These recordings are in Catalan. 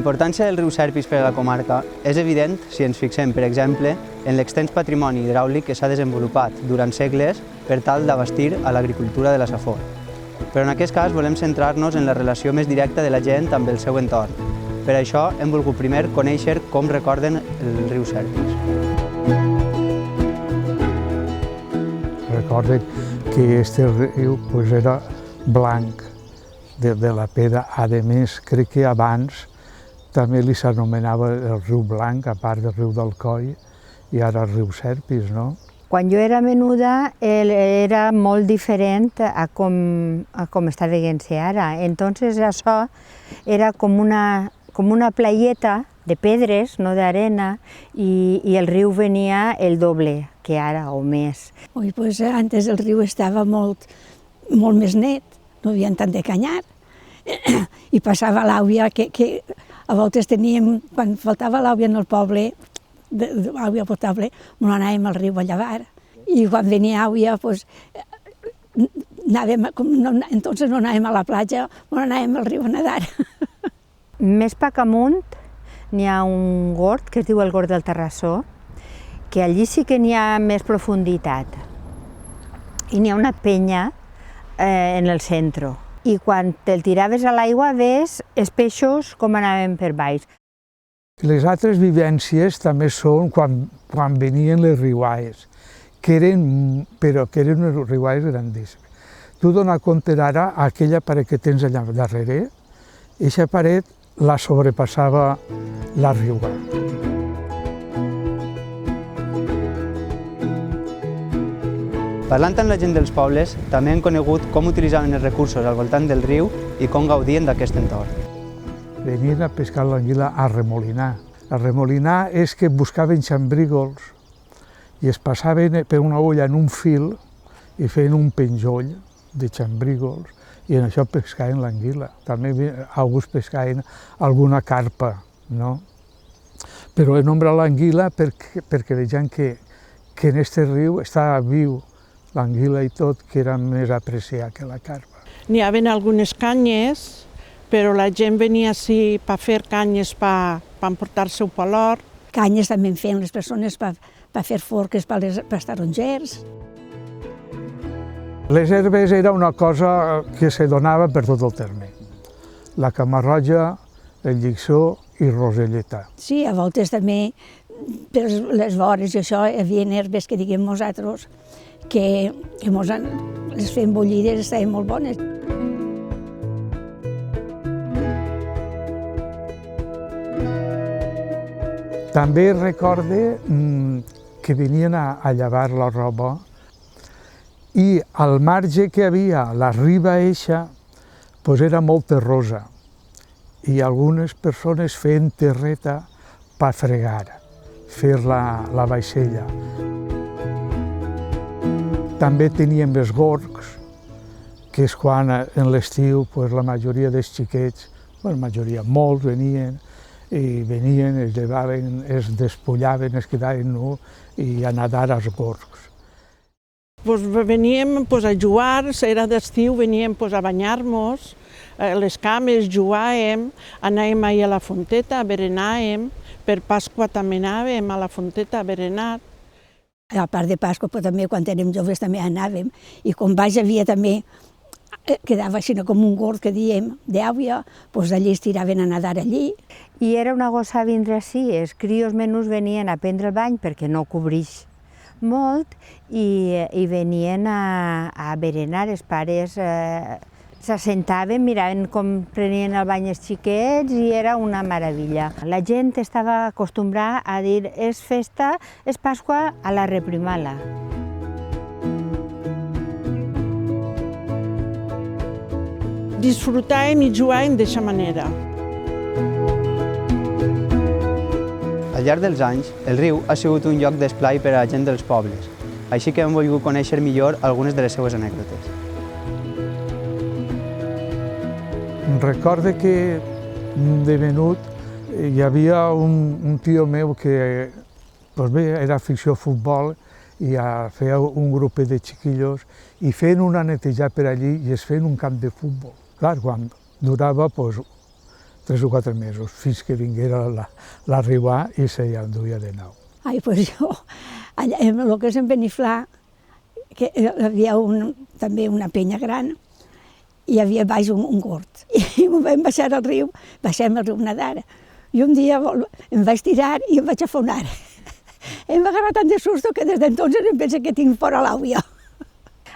importància del riu Serpis per a la comarca és evident si ens fixem, per exemple, en l'extens patrimoni hidràulic que s'ha desenvolupat durant segles per tal d'abastir a l'agricultura de la Safor. Però en aquest cas volem centrar-nos en la relació més directa de la gent amb el seu entorn. Per això hem volgut primer conèixer com recorden el riu Serpis. Recorde que este riu era blanc de la pedra. A més, crec que abans també li s'anomenava el riu Blanc, a part del riu d'Alcoi, i ara el riu Serpis, no? Quan jo era menuda era molt diferent a com està veient-se ara. Entonces això era com una playeta de pedres, no d'arena, i el riu venia el doble que ara o més. Pues antes el riu estava molt més net, no hi havia tant de canyar, i passava l'àvia que a voltes teníem, quan faltava l'àvia en el poble, àvia potable, no anàvem al riu a llevar. I quan venia àvia, entonces no anàvem a la platja, no anàvem al riu a nedar. Més poc amunt n'hi ha un gord que es diu el Gord del Terrassó, que allí sí que n'hi ha més profunditat. I n'hi ha una penya en el centre. I quan te'l tiraves a l'aigua veus els peixos com anaven per baix. Les altres vivències també són quan venien les riuades, però que eren unes riuades grandíssimes. Tu dona compte ara, aquella paret que tens allà darrere, aquesta paret la sobrepassava la riuada. Parlant amb la gent dels pobles, també hem conegut com utilitzaven els recursos al voltant del riu i com gaudien d'aquest entorn. Venien a pescar l'anguila a remolinar. A remolinar és que buscaven xambrígols i es passaven per una olla en un fil i feien un penjoll de xambrígols i en això pescaven l'anguila. També alguns pescaven alguna carpa, no? Però he nombrat l'anguila perquè vegem que en aquest riu estava viu l'anguila i tot, que era més apreciat que la carpa. N'hi havia algunes canyes, però la gent venia així per fer canyes per emportar-se-ho per l'hort. Canyes també en feien les persones per fer forques per als tarongers. Les herbes era una cosa que se donava per tot el terme. La camarroja, el llixó i roselleta. Sí, a voltes també per les vores i això hi havia herbes que diguem nosaltres que les fem bullides, estaven molt bones. També recorde que venien a llevar la roba i al marge que havia, la riba eixa, era molt terrosa i algunes persones feien terreta per fregar, fer la vaixella. També teníem els gorgs, que és quan en l'estiu la majoria dels xiquets, la majoria, molts venien, es llevaven, es despullaven, es quedaven nus i a nedar als gorgs. Veníem a jugar, era d'estiu, veníem a banyar-nos, les cames, jugàvem, anàvem a la fonteta, berenàvem, per Pasqua també anàvem a la fonteta a berenar. A part de Pasqua, però també quan érem joves també anàvem, i quan baix havia també, quedava així com un gord que diem d'àvia, doncs d'allí es tiraven a nedar allí. I era una gossa vindre així, els crios menús venien a prendre el bany perquè no cobreix molt i venien a berenar, els pares s'assentaven, miraven com prenien el bany els xiquets i era una meravella. La gent estava acostumbrada a dir és festa, és Pasqua a la reprimala. Disfrutàvem i jugàvem d'aquesta manera. Al llarg dels anys, el riu ha sigut un lloc d'esplai per a la gent dels pobles, així que hem volgut conèixer millor algunes de les seues anècdotes. Recorde que de menut hi havia un tio meu que era afició a futbol i feia un grup de xiquillos i feien una netejada per allí i es feien un camp de futbol. Clar, quan durava 3 o 4 mesos, fins que vinguera la riuà i se ja enduia de nou. Ai, doncs jo, allà, en el que és en Beniflà, que hi havia també una penya gran, i hi havia baix un gord. I vam baixar al riu, baixem al riu nedar. I un dia em vaig tirar i em vaig afonar. Em va agarrar tant de susto que des d'entonces em penso que tinc fora l'àvia.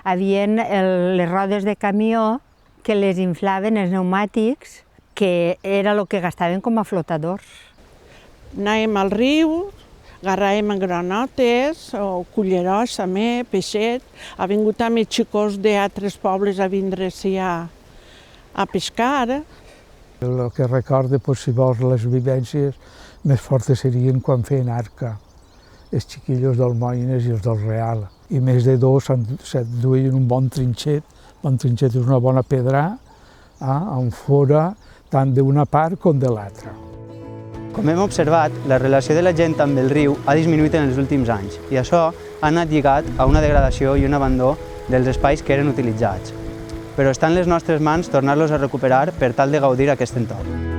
Havien les rodes de camió que les inflaven els pneumàtics, que era el que gastaven com a flotadors. Anàvem al riu, agarràvem granotes, o cullerós també, peixet. Ha vingut també xicos d'altres pobles a vindre-s'hi a pescar. El que recorde, si vols, les vivències més fortes serien quan feien arca, els xiquillos del Moines i els del Real. I més de dos s'enduien un bon trinxet és una bona pedra, on fora tant d'una part com de l'altra. Com hem observat, la relació de la gent amb el riu ha disminuït en els últims anys i això ha anat lligat a una degradació i un abandó dels espais que eren utilitzats. Però està en les nostres mans tornar-los a recuperar per tal de gaudir aquest entorn.